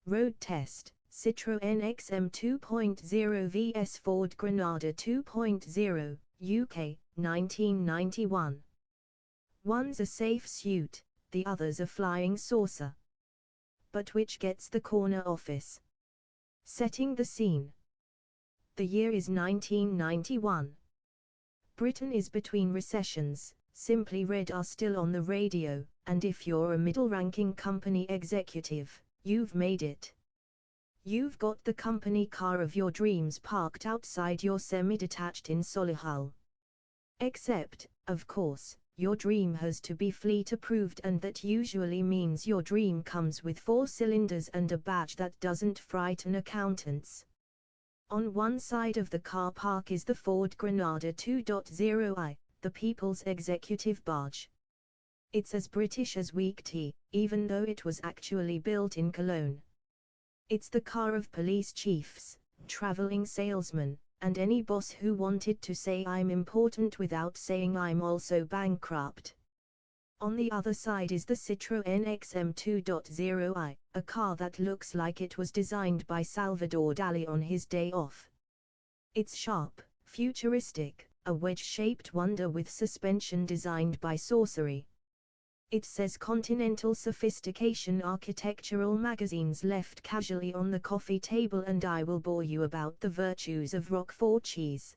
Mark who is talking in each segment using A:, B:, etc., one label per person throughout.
A: Road test, Citroën XM 2.0 vs Ford Granada 2.0, UK, 1991. One's a safe suit, the other's a flying saucer. But which gets the corner office? Setting the scene. The year is 1991. Britain is between recessions, Simply Red are still on the radio, and if you're a middle-ranking company executive, you've made it. You've got the company car of your dreams parked outside your semi-detached in Solihull. Except, of course, your dream has to be fleet-approved, and that usually means your dream comes with 4 cylinders and a badge that doesn't frighten accountants. On one side of the car park is the Ford Granada 2.0i, the People's Executive Barge. It's as British as weak tea, even though it was actually built in Cologne. It's the car of police chiefs, traveling salesmen, and any boss who wanted to say I'm important without saying I'm also bankrupt. On the other side is the Citroën XM 2.0i, a car that looks like it was designed by Salvador Dali on his day off. It's sharp, futuristic, a wedge-shaped wonder with suspension designed by sorcery. It says Continental Sophistication Architectural magazines left casually on the coffee table, and I will bore you about the virtues of Roquefort cheese.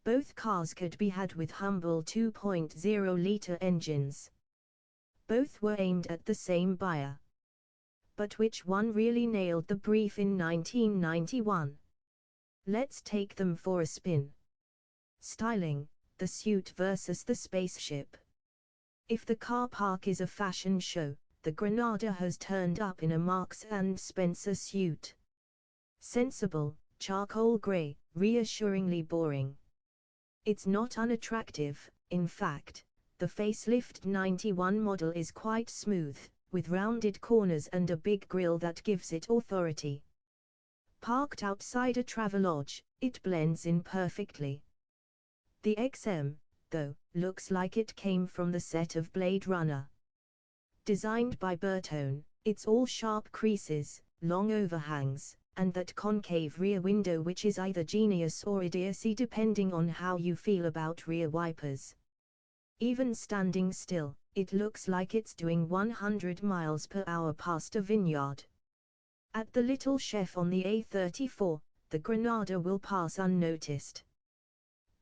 A: Both cars could be had with humble 2.0-liter engines. Both were aimed at the same buyer. But which one really nailed the brief in 1991? Let's take them for a spin. Styling, the suit versus the spaceship. If the car park is a fashion show, the Granada has turned up in a Marks & Spencer suit. Sensible, charcoal grey, reassuringly boring. It's not unattractive, in fact, the facelift 91 model is quite smooth, with rounded corners and a big grille that gives it authority. Parked outside a Travelodge, it blends in perfectly. The XM, though, looks like it came from the set of Blade Runner. Designed by Bertone, it's all sharp creases, long overhangs, and that concave rear window, which is either genius or idiocy depending on how you feel about rear wipers. Even standing still, it looks like it's doing 100 miles per hour past a vineyard. At the Little Chef on the A34, the Granada will pass unnoticed.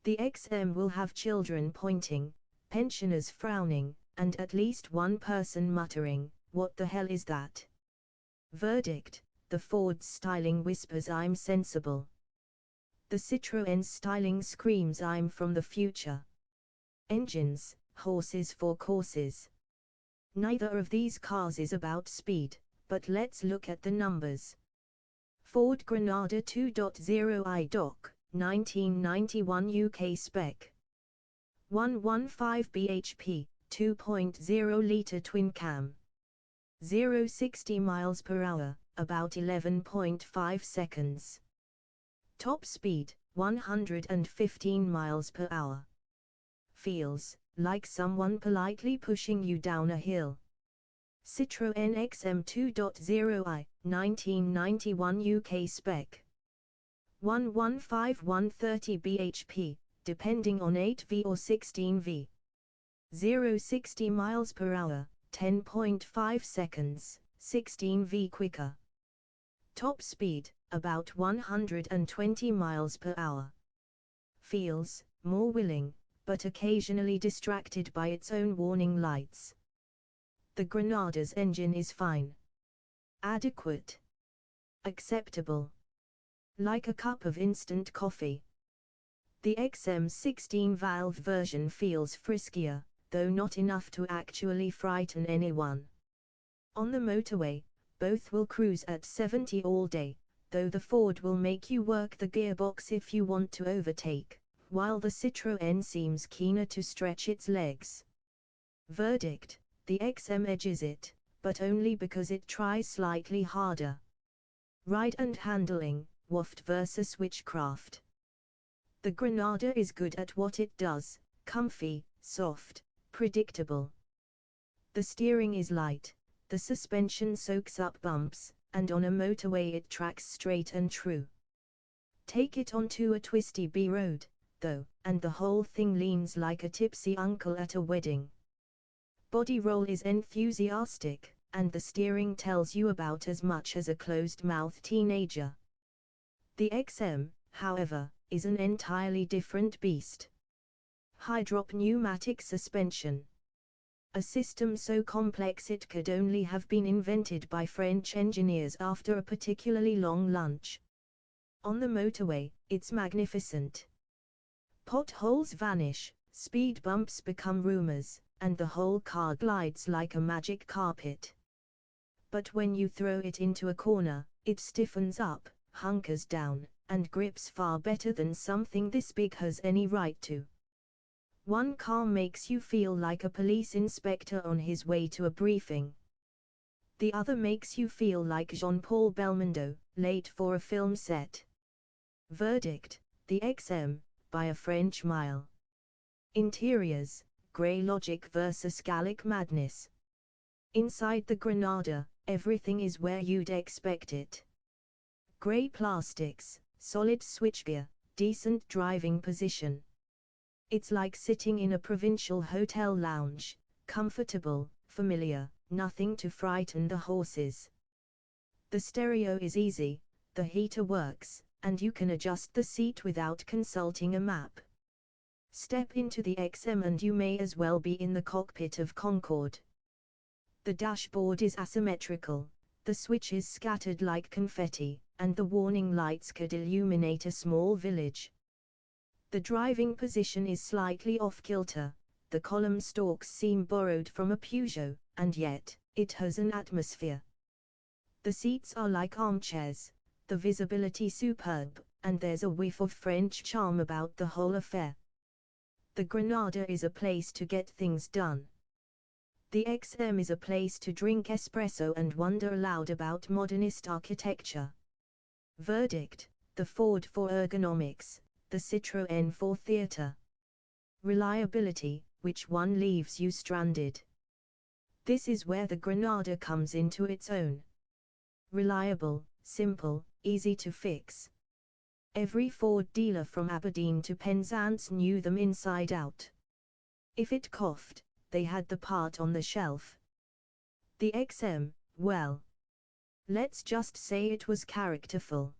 A: The XM will have children pointing, pensioners frowning, and at least one person muttering, "What the hell is that?" Verdict: the Ford's styling whispers I'm sensible. The Citroën's styling screams I'm from the future. Engines, horses for courses. Neither of these cars is about speed, but let's look at the numbers. Ford Granada 2.0i doc, 1991 UK spec. 115 bhp, 2.0-litre twin cam. 0-60 miles per hour, about 11.5 seconds. Top speed, 115 miles per hour. Feels like someone politely pushing you down a hill. Citroën XM 2.0i, 1991 UK spec. 115-130 bhp, depending on 8V or 16V. 0-60 miles per hour, 10.5 seconds, 16V quicker. Top speed, about 120 miles per hour. Feels more willing, but occasionally distracted by its own warning lights. The Granada's engine is fine. Adequate. Acceptable. Like a cup of instant coffee. The XM 16-valve version feels friskier, though not enough to actually frighten anyone. On the motorway, both will cruise at 70 all day, though the Ford will make you work the gearbox if you want to overtake, while the Citroën seems keener to stretch its legs. Verdict: the XM edges it, but only because it tries slightly harder. Ride and handling, waft versus witchcraft. The Granada is good at what it does, comfy, soft, predictable. The steering is light, the suspension soaks up bumps, and on a motorway it tracks straight and true. Take it onto a twisty B road, though, and the whole thing leans like a tipsy uncle at a wedding. Body roll is enthusiastic, and the steering tells you about as much as a closed-mouthed teenager. The XM, however, is an entirely different beast. High-drop pneumatic suspension. A system so complex it could only have been invented by French engineers after a particularly long lunch. On the motorway, it's magnificent. Potholes vanish, speed bumps become rumors, and the whole car glides like a magic carpet. But when you throw it into a corner, it stiffens up, hunkers down, and grips far better than something this big has any right to. One car makes you feel like a police inspector on his way to a briefing. The other makes you feel like Jean-Paul Belmondo, late for a film set. Verdict: the XM, by a French mile. Interiors: grey logic versus Gallic madness. Inside the Granada, everything is where you'd expect it. Grey plastics, solid switchgear, decent driving position. It's like sitting in a provincial hotel lounge, comfortable, familiar, nothing to frighten the horses. The stereo is easy, the heater works, and you can adjust the seat without consulting a map. Step into the XM and you may as well be in the cockpit of Concorde. The dashboard is asymmetrical, the switches scattered like confetti, and the warning lights could illuminate a small village. The driving position is slightly off-kilter, the column stalks seem borrowed from a Peugeot, and yet, it has an atmosphere. The seats are like armchairs, the visibility superb, and there's a whiff of French charm about the whole affair. The Granada is a place to get things done. The XM is a place to drink espresso and wonder aloud about modernist architecture. Verdict: the Ford for ergonomics, the Citroën for theatre. Reliability: which one leaves you stranded? This is where the Granada comes into its own. Reliable, simple, easy to fix. Every Ford dealer from Aberdeen to Penzance knew them inside out. If it coughed, they had the part on the shelf. The XM, well, let's just say it was characterful.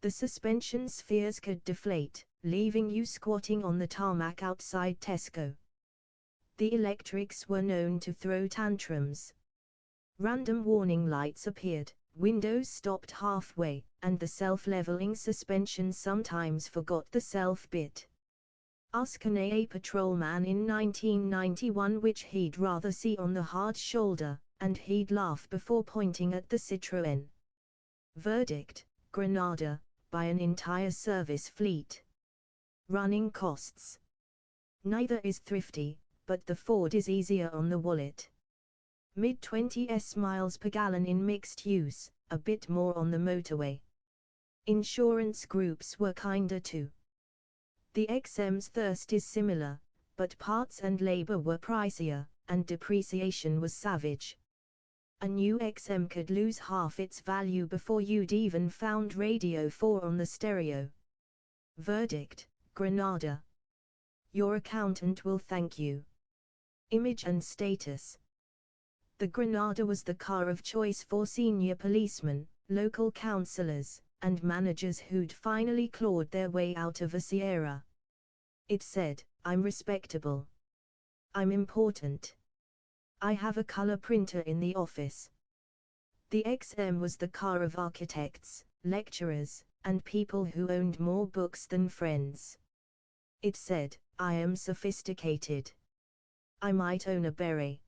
A: The suspension spheres could deflate, leaving you squatting on the tarmac outside Tesco. The electrics were known to throw tantrums. Random warning lights appeared, windows stopped halfway, and the self-leveling suspension sometimes forgot the self bit. Ask an AA patrolman in 1991 which he'd rather see on the hard shoulder, and he'd laugh before pointing at the Citroën. Verdict: Granada, by an entire service fleet. Running costs: neither is thrifty, but the Ford is easier on the wallet. Mid-20s miles per gallon in mixed use, a bit more on the motorway. Insurance groups were kinder too. The XM's thirst is similar, but parts and labor were pricier, and depreciation was savage. A new XM could lose half its value before you'd even found Radio 4 on the stereo. Verdict: Granada. Your accountant will thank you. Image and status: the Granada was the car of choice for senior policemen, local councillors, and managers who'd finally clawed their way out of a Sierra. It said, "I'm respectable. I'm important. I have a color printer in the office." The XM was the car of architects, lecturers, and people who owned more books than friends. It said, "I am sophisticated. I might own a beret.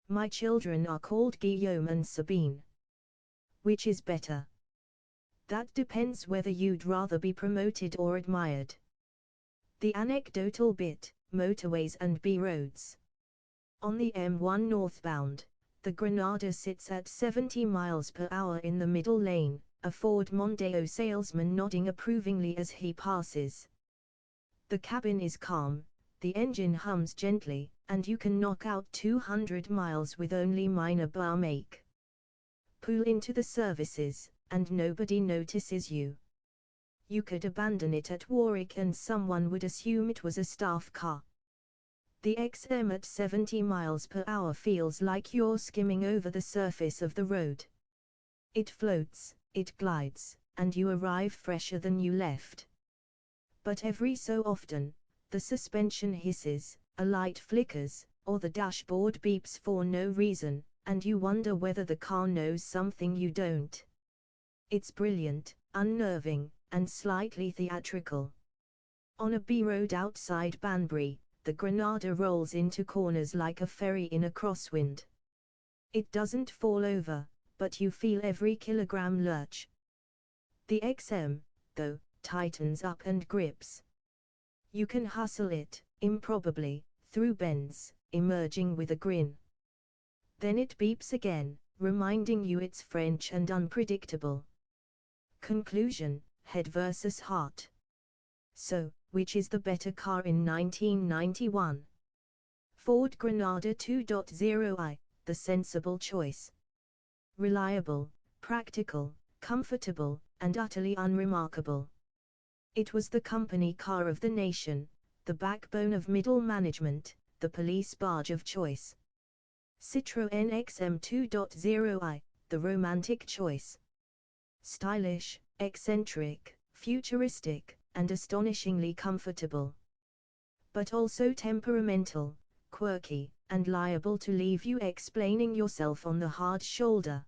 A: My children are called Guillaume and Sabine. Which is better? That depends whether you'd rather be promoted or admired." The anecdotal bit: motorways and B roads. On the M1 northbound, the Granada sits at 70 miles per hour in the middle lane, a Ford Mondeo salesman nodding approvingly as he passes. The cabin is calm, the engine hums gently, and you can knock out 200 miles with only minor bar make. pull into the services, and nobody notices you. You could abandon it at Warwick and someone would assume it was a staff car. The XM at 70 miles per hour feels like you're skimming over the surface of the road. It floats, it glides, and you arrive fresher than you left. But every so often, the suspension hisses, a light flickers, or the dashboard beeps for no reason, and you wonder whether the car knows something you don't. It's brilliant, unnerving, and slightly theatrical. On a B-road outside Banbury, the Granada rolls into corners like a ferry in a crosswind. It doesn't fall over, but you feel every kilogram lurch. The XM, though, tightens up and grips. You can hustle it, improbably, through bends, emerging with a grin. Then it beeps again, reminding you it's French and unpredictable. Conclusion: head versus heart. So, which is the better car in 1991? Ford Granada 2.0i, the sensible choice. Reliable, practical, comfortable, and utterly unremarkable. It was the company car of the nation, the backbone of middle management, the police barge of choice. Citroën XM 2.0i, the romantic choice. Stylish, eccentric, futuristic, and astonishingly comfortable. But also temperamental, quirky, and liable to leave you explaining yourself on the hard shoulder.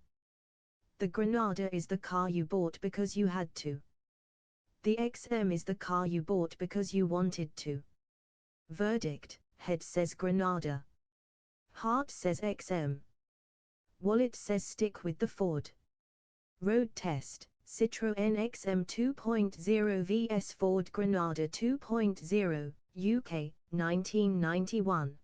A: The Granada is the car you bought because you had to. The XM is the car you bought because you wanted to. Verdict: head says Granada. Heart says XM. Wallet says stick with the Ford. Road test: Citroën XM 2.0 vs Ford Granada 2.0, UK, 1991.